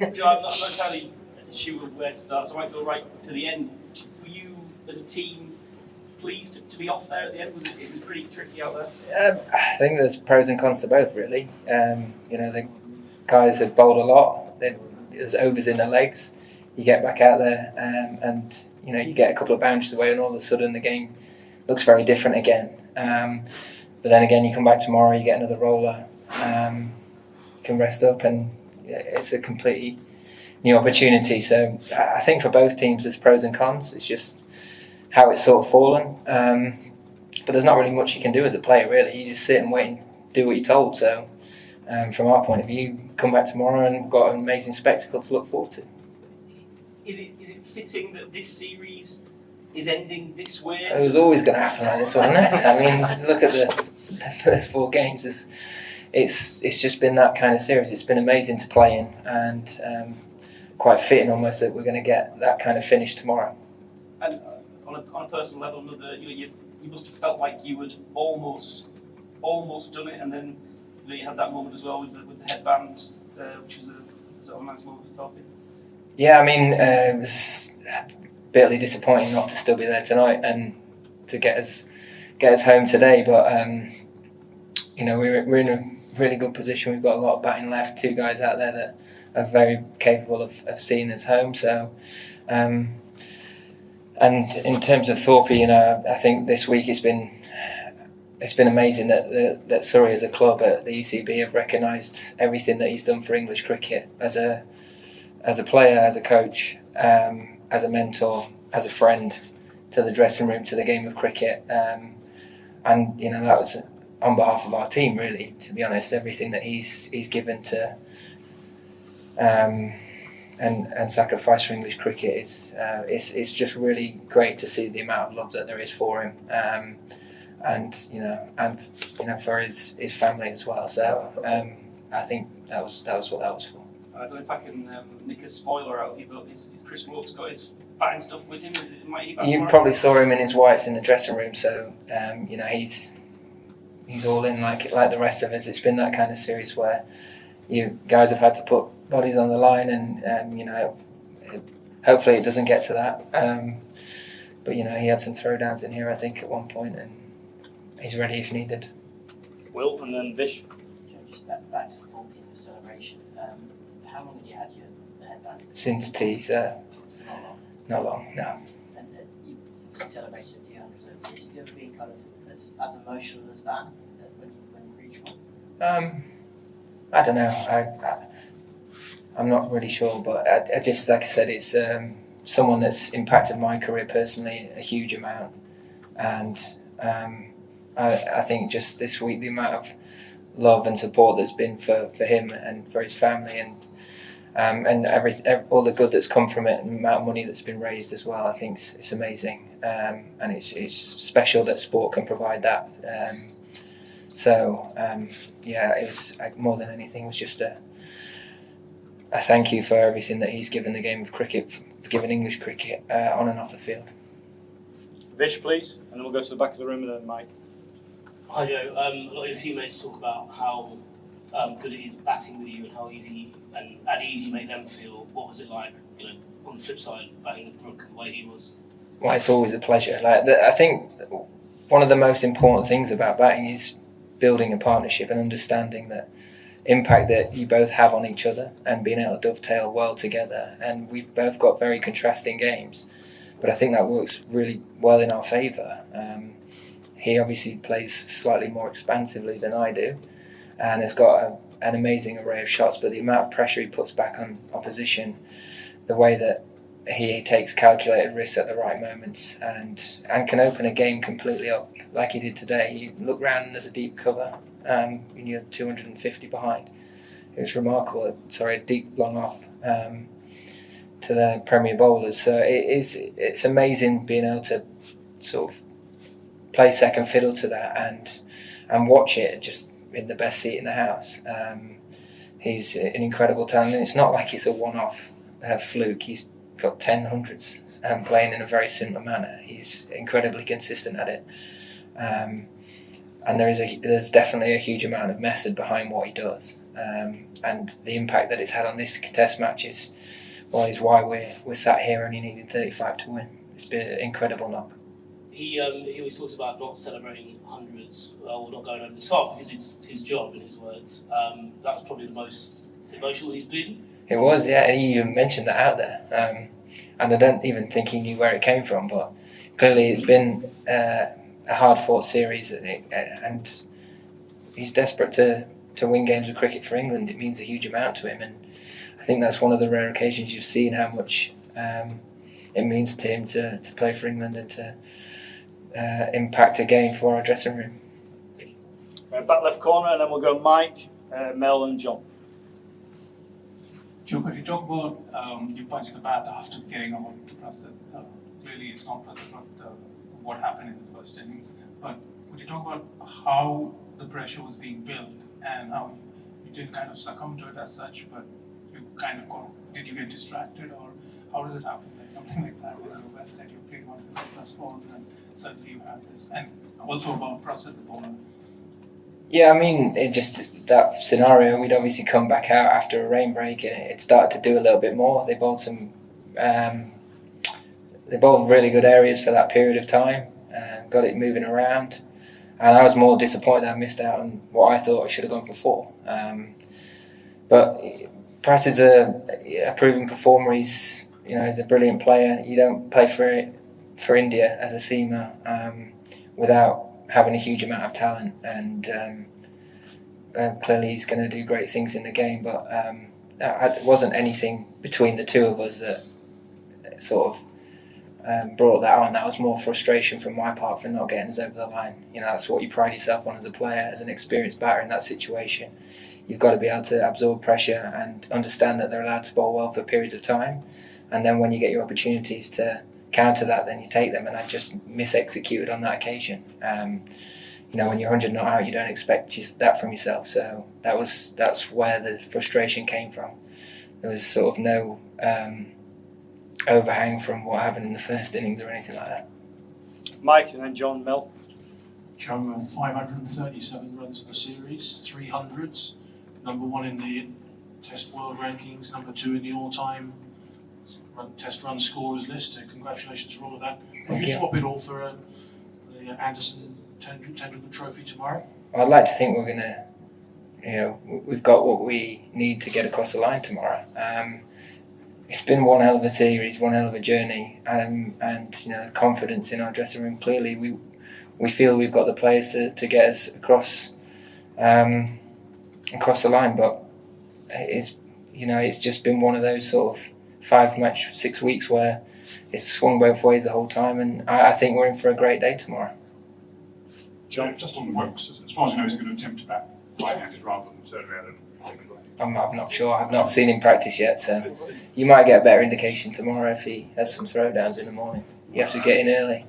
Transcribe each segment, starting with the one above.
I'm not entirely sure where to start, so I might go right to the end. Were you, as a team, pleased to be off there at the end? It was pretty tricky out there? I think there's pros and cons to both, really. The guys had bowled a lot. There's overs in their legs. You get back out there, and you get a couple of bounces away, and all of a sudden the game looks very different again. But then again, you come back tomorrow, you get another roller, can rest up, and it's a completely new opportunity. So I think for both teams there's pros and cons. It's just how it's sort of fallen. But there's not really much you can do as a player, really. You just sit and wait and do what you're told. So from our point of view, come back tomorrow and we've got an amazing spectacle to look forward to. Is it fitting that this series is ending this way? It was always going to happen like this, wasn't it? I mean, look at the first 4 games. It's just been that kind of series. It's been amazing to play in, and quite fitting almost that we're going to get that kind of finish tomorrow. And on a personal level, you must have felt like you had almost done it, and then you had that moment as well with the headband, which was a nice moment for talking. Yeah, I mean, it was bitterly disappointing not to still be there tonight and to get us home today. But we're in a really good position. We've got a lot of batting left. 2 guys out there that are very capable of seeing us home. So, and in terms of Thorpe, I think this week it's been amazing that Surrey as a club at the ECB have recognised everything that he's done for English cricket as a player, as a coach, as a mentor, as a friend, to the dressing room, to the game of cricket, and that was on behalf of our team, really. To be honest, everything that he's given to and sacrificed for English cricket is it's just really great to see the amount of love that there is for him, and for his family as well. So I think that was what that was for. I don't know if I can nick a spoiler out of you, but is Chris Woakes got his batting stuff with him? You probably saw him in his whites in the dressing room, so he's all in like the rest of us. It's been that kind of series where you guys have had to put bodies on the line, and hopefully it doesn't get to that. But he had some throwdowns in here, I think, at one point, and he's ready if needed. Will, and then Vish. Just back to the full game of celebration. How long had you had your headband? Since tea, so not long, no. And you obviously celebrated a few hundreds of years. Have you ever been kind of as emotional as that when you reach one? I don't know. I'm not really sure, but I just, like I said, it's someone that's impacted my career personally a huge amount, and I think just this week the amount of love and support there's been for him and for his family, and all the good that's come from it, and the amount of money that's been raised as well. I think it's amazing, and it's special that sport can provide that. It was more than anything. It was just a thank you for everything that he's given the game of cricket, for giving English cricket on and off the field. Vish, please, and then we'll go to the back of the room, and then Mike. Hi Joe, a lot of your teammates talk about how good it is batting with you and how easy and at ease you make them feel. What was it like, on the flip side, batting with Brook the way he was? Well, it's always a pleasure. I think one of the most important things about batting is building a partnership and understanding that impact that you both have on each other and being able to dovetail well together. And we've both got very contrasting games, but I think that works really well in our favour. He obviously plays slightly more expansively than I do, and has got an amazing array of shots, but the amount of pressure he puts back on opposition, the way that he takes calculated risks at the right moments, and can open a game completely up like he did today. You look round and there's a deep cover, and you're 250 behind. It was remarkable. A deep long off to the Premier bowlers. So it's amazing being able to sort of play second fiddle to that and watch it just in the best seat in the house. He's an incredible talent, and it's not like it's a one-off fluke. He's got 10 hundreds playing in a very similar manner. He's incredibly consistent at it, and there's definitely a huge amount of method behind what he does, and the impact that it's had on this Test match is why we're sat here only needing 35 to win. It's been an incredible knock. He always talks about not celebrating hundreds or not going over the top because it's his job, in his words. That was probably the most emotional he's been. It was, yeah, and he even mentioned that out there. And I don't even think he knew where it came from, but clearly it's been a hard-fought series, and he's desperate to win games of cricket for England. It means a huge amount to him, and I think that's one of the rare occasions you've seen how much it means to him to play for England and to impact a game for our dressing room. Back left corner, and then we'll go Mike, Mel and John. Joe, could you talk about you punched the bat after getting out to Prasid? Clearly, it's not Prasid, but what happened in the first innings. But would you talk about how the pressure was being built and how you didn't kind of succumb to it as such, but you kind of did you get distracted, or how does it happen? Like something like that, where you well said you played 150+ balls and then suddenly you have this, and also about Prasid the bowler. Yeah, I mean, it just that scenario. We'd obviously come back out after a rain break, and it started to do a little bit more. They bowled really good areas for that period of time, got it moving around, and I was more disappointed I missed out on what I thought I should have gone for 4. But Prasid's a proven performer. He's a brilliant player. You don't play for India as a seamer without having a huge amount of talent, and clearly he's going to do great things in the game, but it wasn't anything between the two of us that sort of brought that on. That was more frustration from my part for not getting us over the line. That's what you pride yourself on as a player, as an experienced batter in that situation. You've got to be able to absorb pressure and understand that they're allowed to bowl well for periods of time, and then when you get your opportunities to counter that, then you take them, and I just mis-executed on that occasion. When you're 100 not out, you don't expect that from yourself, so that's where the frustration came from. There was sort of no overhang from what happened in the first innings or anything like that. Mike and then John, Mel. Joe, 537 runs in the series, 300s, number 1 in the Test World Rankings, number 2 in the all-time Test run scorers list. Congratulations for all of that. Would you swap it all for the Anderson Tendulkar Trophy tomorrow? I'd like to think we're going to, we've got what we need to get across the line tomorrow. It's been one hell of a series, one hell of a journey, and the confidence in our dressing room. Clearly, we feel we've got the players to get us across the line, but it's just been one of those sort of 6 weeks where it's swung both ways the whole time, and I think we're in for a great day tomorrow. John, just on Woakes, as far as you know, he's going to attempt to bat right-handed rather than turn around and I'm not sure. I've not seen him practice yet, so you might get a better indication tomorrow if he has some throwdowns in the morning. You have to get in early.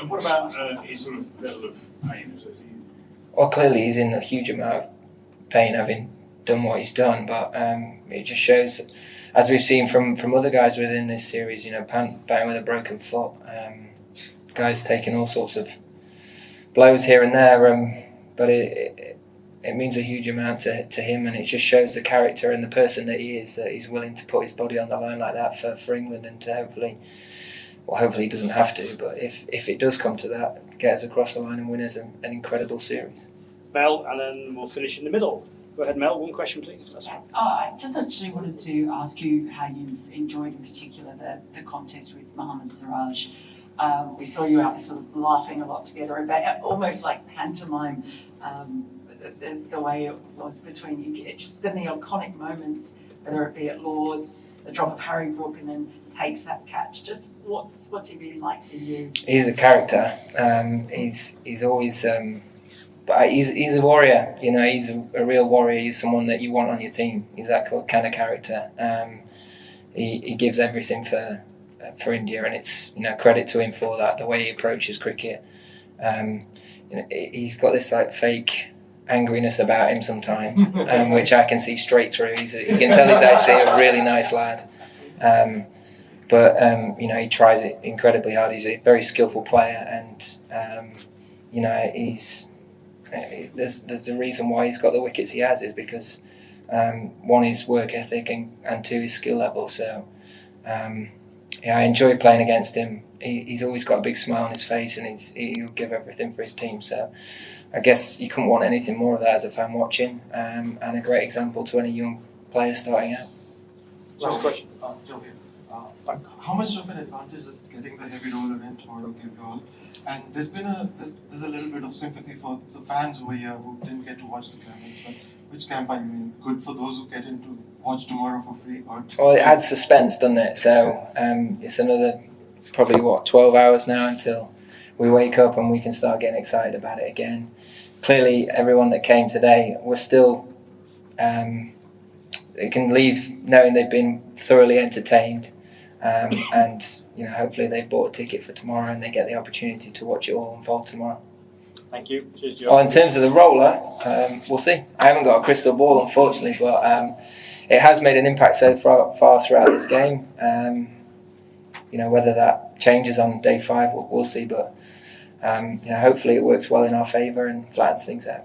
What about his sort of level of pain? Well, clearly he's in a huge amount of pain having done what he's done, but it just shows, as we've seen from other guys within this series, batting with a broken foot, guys taking all sorts of blows here and there, but it means a huge amount to him, and it just shows the character and the person that he is, that he's willing to put his body on the line like that for England, and to hopefully he doesn't have to, but if it does come to that, get us across the line and win us an incredible series. Mel, and then we'll finish in the middle. Go ahead, Mel. One question, please. I just actually wanted to ask you how you've enjoyed, in particular, the contest with Mohammad Siraj. We saw you out sort of laughing a lot together, about almost like pantomime, the way it was between you. Just the iconic moments, whether it be at Lord's, the drop of Harry Brook, and then takes that catch. Just what's he really like for you? He's a character. He's always. But he's a warrior, he's a real warrior. He's someone that you want on your team. He's that kind of character. He gives everything for India, and it's credit to him for that, the way he approaches cricket. He's got this like fake angriness about him sometimes, which I can see straight through. You can tell he's actually a really nice lad. But he tries it incredibly hard. He's a very skillful player, and he's there's the reason why he's got the wickets he has is because one is work ethic and two is skill level. So I enjoy playing against him. He's always got a big smile on his face, and he'll give everything for his team. So I guess you couldn't want anything more of that as a fan watching, and a great example to any young player starting out. Last question. Joe here. How much of an advantage is getting the heavy roller in tomorrow give you all? And there's a little bit of sympathy for the fans over here who didn't get to watch the climax. But which camp are you in? Good for those who get in to watch tomorrow for free? Well, it adds suspense, doesn't it? So it's another probably 12 hours now until we wake up and we can start getting excited about it again. Clearly, everyone that came today was still. They can leave knowing they've been thoroughly entertained, and hopefully they've bought a ticket for tomorrow and they get the opportunity to watch it all unfold tomorrow. Thank you. Cheers, Joe. Oh, in terms of the roller, we'll see. I haven't got a crystal ball, unfortunately, but it has made an impact so far throughout this game. Whether that changes on day 5, we'll see. But hopefully it works well in our favour and flattens things out.